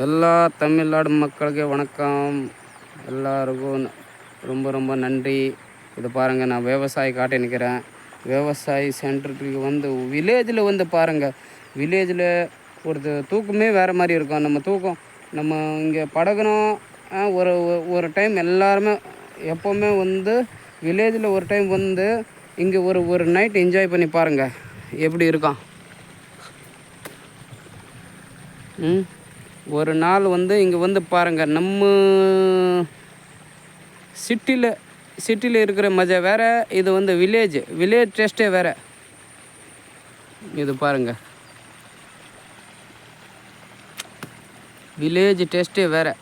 ಎಲ್ಲ ತಮಿಳ್ನಾಡು மக்களுக்கு வணக்கம். எல்லாருக்கும் ரொம்ப ரொம்ப நன்றி. இது பாருங்கள், நான் விவசாயி காட்ட நிற்கிறேன். விவசாயி சென்டருக்கு வந்து வில்லேஜில் வந்து பாருங்கள், வில்லேஜில் ஒரு தூக்கமே வேறு மாதிரி இருக்கும். நம்ம தூக்கம் நம்ம இங்கே பழகணும். ஒரு ஒரு டைம் எல்லாருமே எப்போவுமே வந்து வில்லேஜில் ஒரு டைம் வந்து இங்கே ஒரு நைட் என்ஜாய் பண்ணி பாருங்கள் எப்படி இருக்கும். ஒரு நாள் வந்து இங்கே வந்து பாருங்கள், நம்ம சிட்டியில் இருக்கிற மஜா வேறு, இது வந்து வில்லேஜ் டேஸ்ட்டே வேறு. இது பாருங்கள், வில்லேஜ் டேஸ்ட்டே வேறு.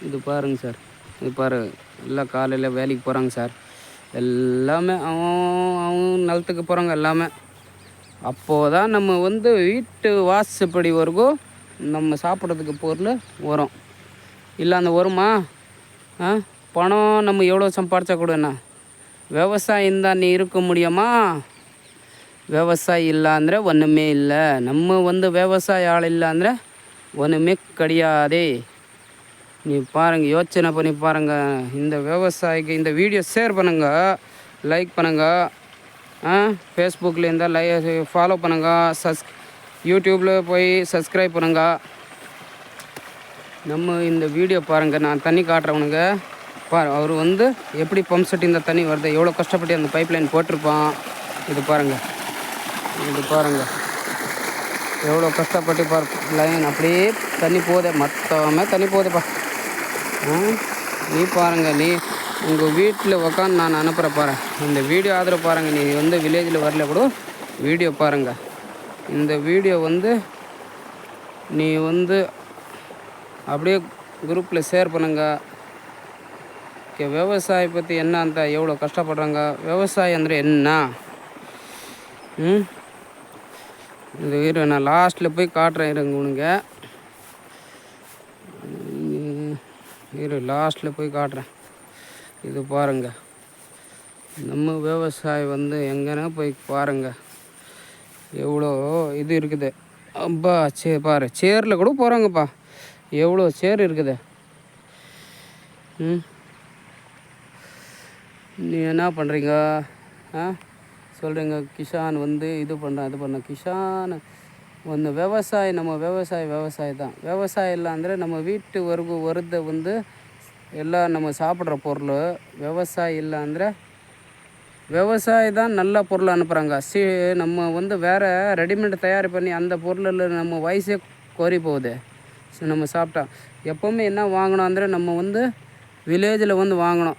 இது பாருங்கள் சார், இது பாருங்கள், எல்லாம் காலையில் வேலைக்கு போகிறாங்க சார். எல்லாமே அவன் நிலத்துக்கு போகிறாங்க எல்லாமே. அப்போது தான் நம்ம வந்து வீட்டு வாசப்படி வரைக்கும் நம்ம சாப்பிட்றதுக்கு பொருள் வரும். இல்லை அந்த வருமா? பணம் நம்ம எவ்வளோ சம்பாதிச்சா கூட என்ன, விவசாயம் தான் நீ இருக்க முடியுமா? விவசாயம் இல்லை ಅಂದರೆ ஒன்றுமே இல்லை. நம்ம வந்து விவசாய ஆள் இல்லை ಅಂದರೆ ஒன்றுமே கிடையாதே. நீ பாருங்கள், யோசனை பண்ணி பாருங்கள். இந்த விவசாயிக்கு இந்த வீடியோ ஷேர் பண்ணுங்கள், லைக் பண்ணுங்கள். ஃபேஸ்புக்கில் இருந்தால் ஃபாலோ பண்ணுங்கள், யூடியூப்பில் போய் சப்ஸ்கிரைப் பண்ணுங்கள். நம்ம இந்த வீடியோ பாருங்கள், நான் தண்ணி காட்டுறவனுங்க அவர் வந்து எப்படி பம்ப் செட் இந்த தண்ணி வருது, எவ்வளோ கஷ்டப்பட்டு அந்த பைப் லைன் போட்டிருப்பான். இது பாருங்கள், எவ்வளோ கஷ்டப்பட்டு லைன் அப்படியே தண்ணி போதே, மொத்தமே தண்ணி போகுதுப்பா. நீ பாருங்கள், நீ உங்கள் வீட்டில் உக்காந்து நான் அனுப்புகிற பாருங்கள். இந்த வீடியோ ஆதரவு பாருங்கள். நீ வந்து வில்லேஜில் வரல கூட வீடியோ பாருங்கள். இந்த வீடியோ வந்து நீ வந்து அப்படியே குரூப்பில் ஷேர் பண்ணுங்கள். விவசாயி பற்றி என்ன அந்த எவ்வளோ கஷ்டப்படுறாங்க, விவசாயம் ಅಂದರೆ என்ன. இந்த வீடியோ நான் லாஸ்ட்டில் போய் காட்டுறேன் இருங்க உனங்க. லாஸ்ட்டில் போய் காட்டுறேன். இது பாருங்கள், நம்ம விவசாயம் வந்து எங்கன்னா போய் பாருங்கள் எவ்வளோ இது இருக்குது. அப்பா பாரு, சேரில் கூட போகிறாங்கப்பா, எவ்வளோ சேர் இருக்குது. நீ என்ன பண்ணுறீங்க? சொல்கிறீங்க கிஷான் வந்து இது பண்ண கிஷான் ಒಂದು நம்ம விவசாயி தான். விவசாயம் இல்லை ಅಂದರೆ நம்ம வீட்டு வருது வந்து எல்லாம் நம்ம சாப்பிட்ற பொருள். விவசாயம் இல்லை ಅಂದರೆ விவசாயி தான் நல்ல பொருள் அனுப்புகிறாங்க. நம்ம வந்து வேறு ரெடிமேட் தயார் பண்ணி அந்த பொருளில் நம்ம வயசே கோரி போகுது. நம்ம சாப்பிட்டா எப்போவுமே என்ன வாங்கணும் ಅಂದರೆ நம்ம வந்து வில்லேஜில் வந்து வாங்கணும்.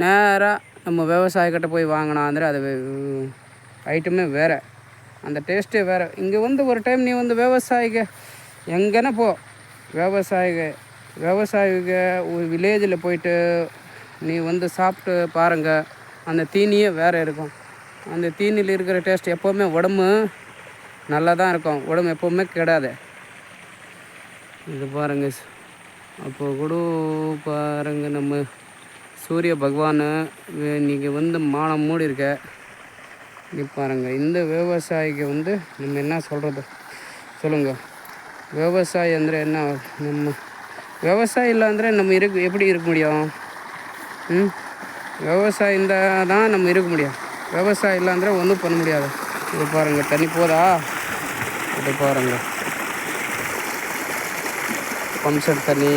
நேராக நம்ம விவசாயிக்கிட்ட போய் வாங்கினோம் ಅಂದರೆ அது ஐட்டமே வேறு, அந்த டேஸ்ட்டே வேறு. இங்கே வந்து ஒரு டைம் நீ வந்து விவசாயிக்கு எங்கன்னா போ, விவசாயிக்கு வில்லேஜில் போயிட்டு நீ வந்து சாப்பிட்டு பாருங்கள். அந்த தீனியே வேறு இருக்கும். அந்த தீனியில் இருக்கிற டேஸ்ட் எப்போவுமே உடம்பு நல்லா தான் இருக்கும், உடம்பு எப்போவுமே கெடாது. இது பாருங்கள், அப்போ கூட பாருங்கள், நம்ம சூரிய பகவான் இன்றைக்கி வந்து மானம் மூடி இருக்க. நீ பாருங்கள், இந்த விவசாயிக்கு வந்து நம்ம என்ன சொல்கிறது சொல்லுங்கள். விவசாயம் ಅಂದರೆ என்ன, நம்ம விவசாயம் இல்லை ಅಂದರೆ நம்ம எப்படி இருக்க முடியும்? விவசாயம் தான் நம்ம இருக்க முடியும். விவசாயம் இல்லை ಅಂದರೆ ஒன்றும் பண்ண முடியாது. இது பாருங்கள், தண்ணி போதா? இது பாருங்கள், பம்ப் செட் தண்ணி.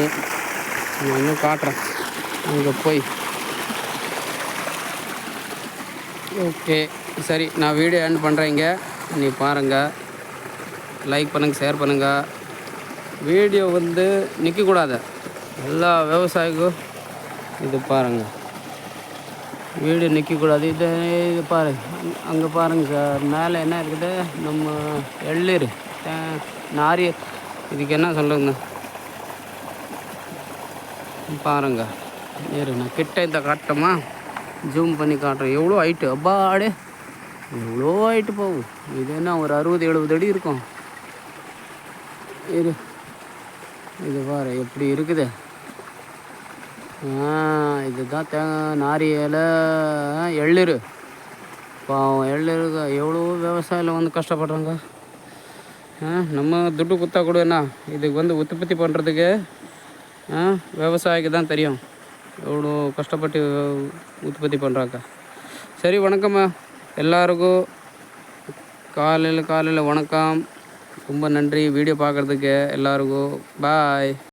நான் இன்னும் காட்டுறேன் அங்கே போய். ஓகே சரி, நான் வீடியோ எண்ட் பண்ணுறேங்க. நீ பாருங்கள், லைக் பண்ணுங்கள், ஷேர் பண்ணுங்கள். வீடியோ வந்து நிற்கக்கூடாது, எல்லா விவசாயிக்கும் இது பாருங்கள், வீடியோ நிற்கக்கூடாது. இது அங்கே பாருங்கள், மேலே என்ன இருக்குது, நம்ம எள்ளீர் நாரியல், இதுக்கு என்ன சொல்லுங்க பாருங்கள். நான் கிட்ட இந்த காட்டமா, ஜூம் பண்ணி காட்டுறேன். எவ்வளோ ஹைட்டு, அப்பாடே எவ்வளோ ஹைட்டு போகும். இது என்ன ஒரு 60-70 அடி இருக்கும். இது பாரு எப்படி இருக்குது. இதுதான் நாரியல் எள்ளீர். பாவம் எள்ளீருக்கு எவ்வளோ விவசாயியில் வந்து கஷ்டப்படுறாங்க. நம்ம துட்டு குத்தா கொடுன்னா இதுக்கு வந்து உற்பத்தி பண்ணுறதுக்கு விவசாயிக்கு தான் தெரியும் எவ்வளோ கஷ்டப்பட்டு உற்பத்தி பண்ணுறாங்க. சரி, வணக்கம்மா எல்லாருக்கும். காலையில் வணக்கம். ரொம்ப நன்றி வீடியோ பார்க்குறதுக்கு எல்லாருக்கும். பாய்.